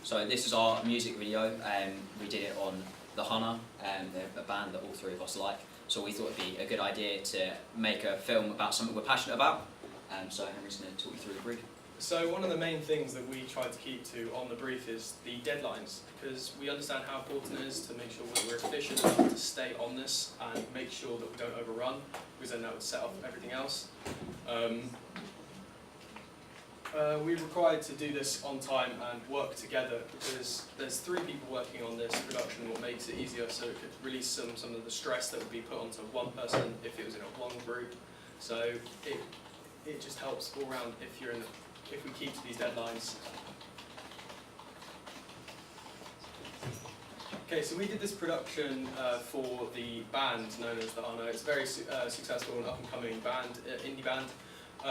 So this is our music video. We did it on The Hunter, a band that all three of us like. So we thought it'd be a good idea to make a film about something we're passionate about. So Henry's going to talk you through the brief. So one of the main things that we try to keep to on the brief is the deadlines, because we understand how important it is to make sure that we're efficient enough to stay on this and make sure that we don't overrun, because then that would set off everything else. We're required to do this on time and work together, because there's 3 people working on this production, what makes it easier, so it could release some of the stress that would be put onto one person if it was in a one group. So it just helps all round if we keep to these deadlines. Okay, so we did this production for the band known as The Hunter. It's a very successful and up-and-coming band, indie band.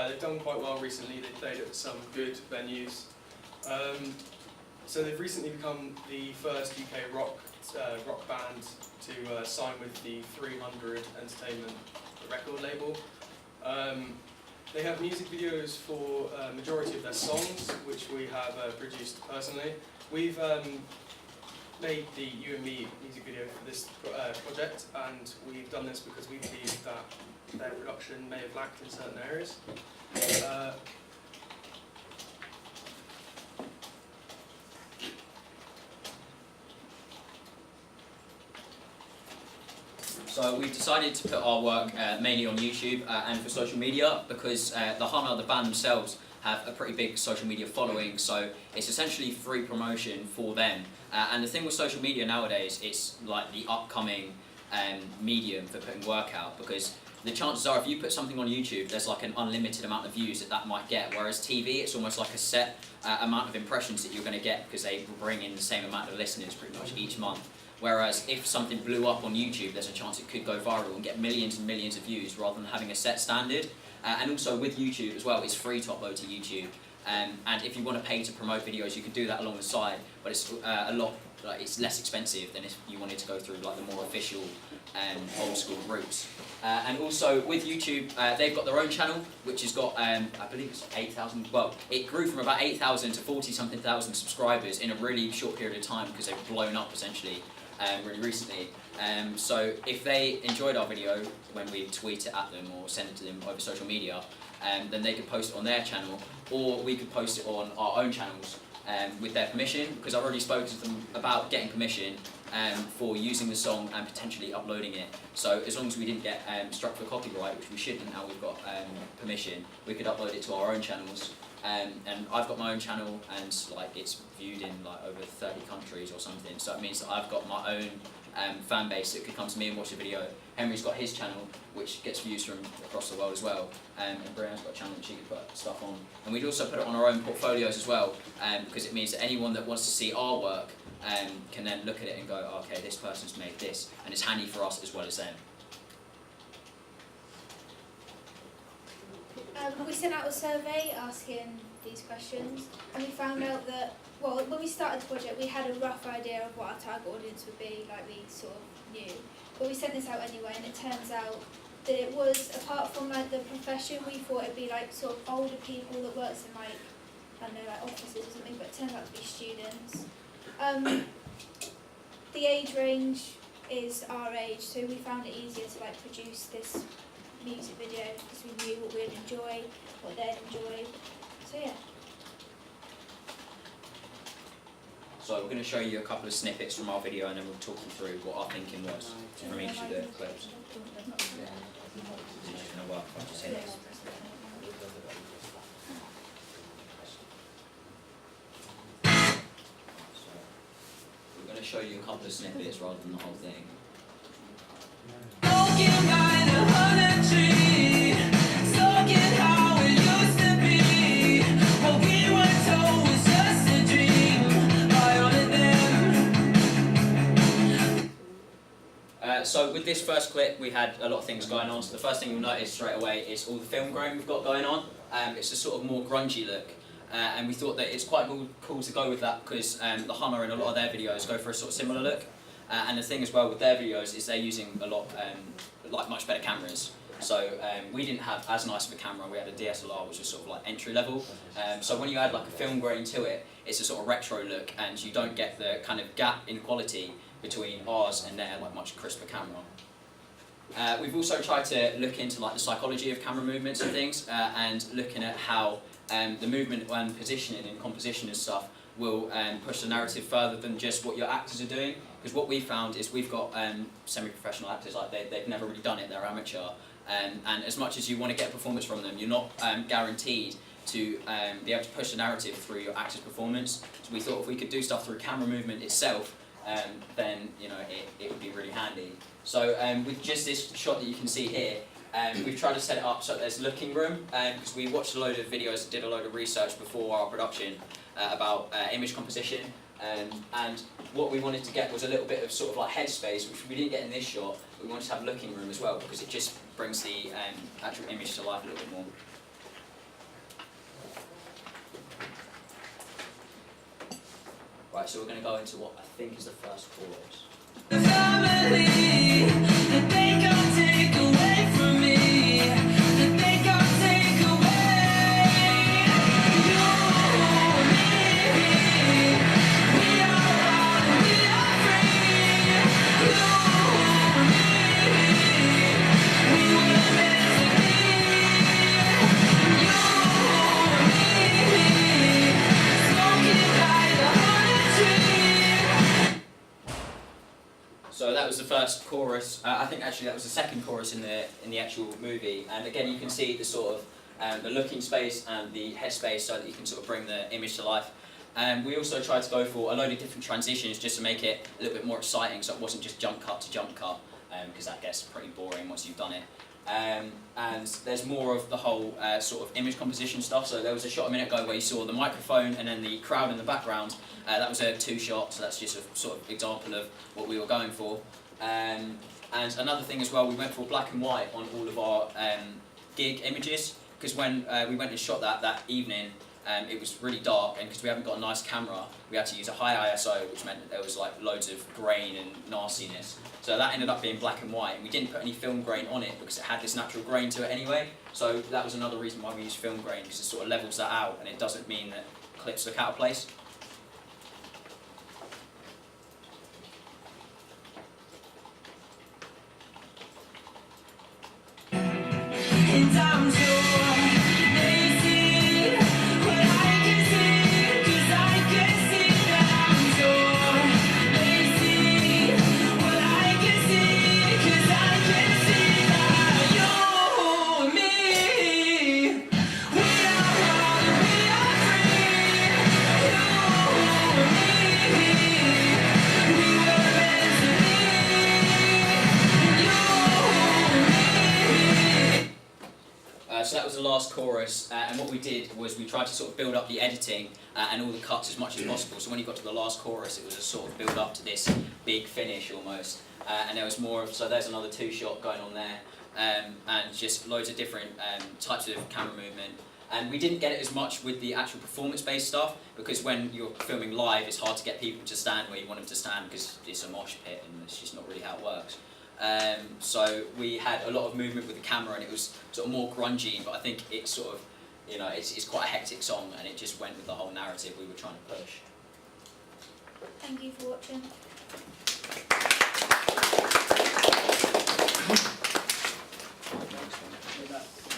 They've done quite well recently. They played at some good venues. So they've recently become the first UK rock band to sign with the 300 Entertainment record label. They have music videos for a majority of their songs, which we have produced personally. We've made the You and Me music video for this project, and we've done this because we believe that their production may have lacked in certain areas. So we've decided to put our work mainly on YouTube and for social media, because The Hunter, the band themselves, have a pretty big social media following, so it's essentially free promotion for them. And the thing with social media nowadays, it's like the upcoming medium for putting work out, because the chances are if you put something on YouTube, there's like an unlimited amount of views that might get, whereas TV, it's almost like a set amount of impressions that you're going to get, because they bring in the same amount of listeners pretty much each month. Whereas if something blew up on YouTube, there's a chance it could go viral and get millions and millions of views rather than having a set standard. And also with YouTube as well, it's free to upload to YouTube. And if you want to pay to promote videos, you can do that along the side, but it's it's less expensive than if you wanted to go through like the more official old school routes. And also with YouTube, they've got their own channel, which has got, I believe it's 8,000, well, it grew from about 8,000 to 40-something thousand subscribers in a really short period of time, because they've blown up essentially really recently. So if they enjoyed our video when we tweet it at them or send it to them over social media, then they could post it on their channel, or we could post it on our own channels with their permission, because I've already spoken to them about getting permission for using the song and potentially uploading it. So as long as we didn't get struck for copyright, which we shouldn't now we've got permission, we could upload it to our own channels. And I've got my own channel, and like it's viewed in like over 30 countries or something, so it means that I've got my own fan base that could come to me and watch the video. Henry's got his channel, which gets views from across the world as well, and Brienne's got a channel that she could put stuff on. And we'd also put it on our own portfolios as well, because it means that anyone that wants to see our work can then look at it and go, oh, okay, this person's made this, and it's handy for us as well as them. We sent out a survey asking these questions, and we found out that, well, when we started the project, we had a rough idea of what our target audience would be, like we sort of knew. But we sent this out anyway, and it turns out that it was, apart from like the profession, we thought it'd be like sort of older people that works in like, I don't know, like offices or something, but it turns out to be students. The age range is our age, so we found it easier to like produce this music video because we knew what we'd enjoy, what they'd enjoy. So yeah. So we're going to show you a couple of snippets from our video, and then we'll talk you through what our thinking was from each of the clips. It's going to work. I'll just hit this. We're going to show you a couple of snippets rather than the whole thing. So with this first clip, we had a lot of things going on. So the first thing you'll notice straight away is all the film grain we've got going on. It's a sort of more grungy look. And we thought that it's quite cool to go with that, because The Hunter in a lot of their videos go for a sort of similar look. And the thing as well with their videos is they're using a lot, like much better cameras. So we didn't have as nice of a camera. We had a DSLR, which was sort of like entry level. So when you add like a film grain to it, it's a sort of retro look, and you don't get the kind of gap in quality between ours and their like much crisper camera. We've also tried to look into like the psychology of camera movements and things, and looking at how the movement and positioning and composition and stuff will push the narrative further than just what your actors are doing. Because what we found is we've got semi-professional actors, like they've never really done it, they're amateur, and as much as you want to get a performance from them, you're not guaranteed to be able to push the narrative through your actor's performance. So we thought if we could do stuff through camera movement itself, then you know it would be really handy. So with just this shot that you can see here, we've tried to set it up so there's a looking room, because we watched a load of videos, did a load of research before our production about image composition, and what we wanted to get was a little bit of sort of like headspace, which we didn't get in this shot, but we wanted to have a looking room as well, because it just brings the actual image to life a little bit more. Right, so we're going to go into what I think is the first chorus. The family that they can't take away from me, that they can't take away. You and me, we are one, we are free. You and me, we were meant to be. You and me, smoking by the honey tree. So that was the first chorus. I think actually that was the second chorus in the actual movie. And again, you can see the sort of the looking space and the head space, so that you can sort of bring the image to life. We also tried to go for a load of different transitions just to make it a little bit more exciting, so it wasn't just jump cut to jump cut, because that gets pretty boring once you've done it. And there's more of the whole sort of image composition stuff. So there was a shot a minute ago where you saw the microphone and then the crowd in the background. That was a two-shot, so that's just a sort of example of what we were going for. And another thing as well, we went for black and white on all of our gig images, because when we went and shot that evening, it was really dark, and because we haven't got a nice camera, we had to use a high ISO, which meant that there was like loads of grain and nastiness. So that ended up being black and white, and we didn't put any film grain on it because it had this natural grain to it anyway. So that was another reason why we used film grain, because it sort of levels that out, and it doesn't mean that clips look out of place. And I'm sure they see what I can see, 'cause I can see that. I'm sure they see what I can see, 'cause I can see that. You and me, we are one, we are free. You and me, we were meant to be. You and me. So that was the last chorus, and what we did was we tried to sort of build up the editing and all the cuts as much as possible. So when you got to the last chorus, it was a sort of build up to this big finish almost. And there was more of, so there's another two-shot going on there, and just loads of different types of camera movement. And we didn't get it as much with the actual performance-based stuff, because when you're filming live, it's hard to get people to stand where you want them to stand, because it's a mosh pit and it's just not really how it works. So we had a lot of movement with the camera, and it was sort of more grungy, but I think it's sort of, you know, it's quite a hectic song, and it just went with the whole narrative we were trying to push. Thank you for watching. Next one.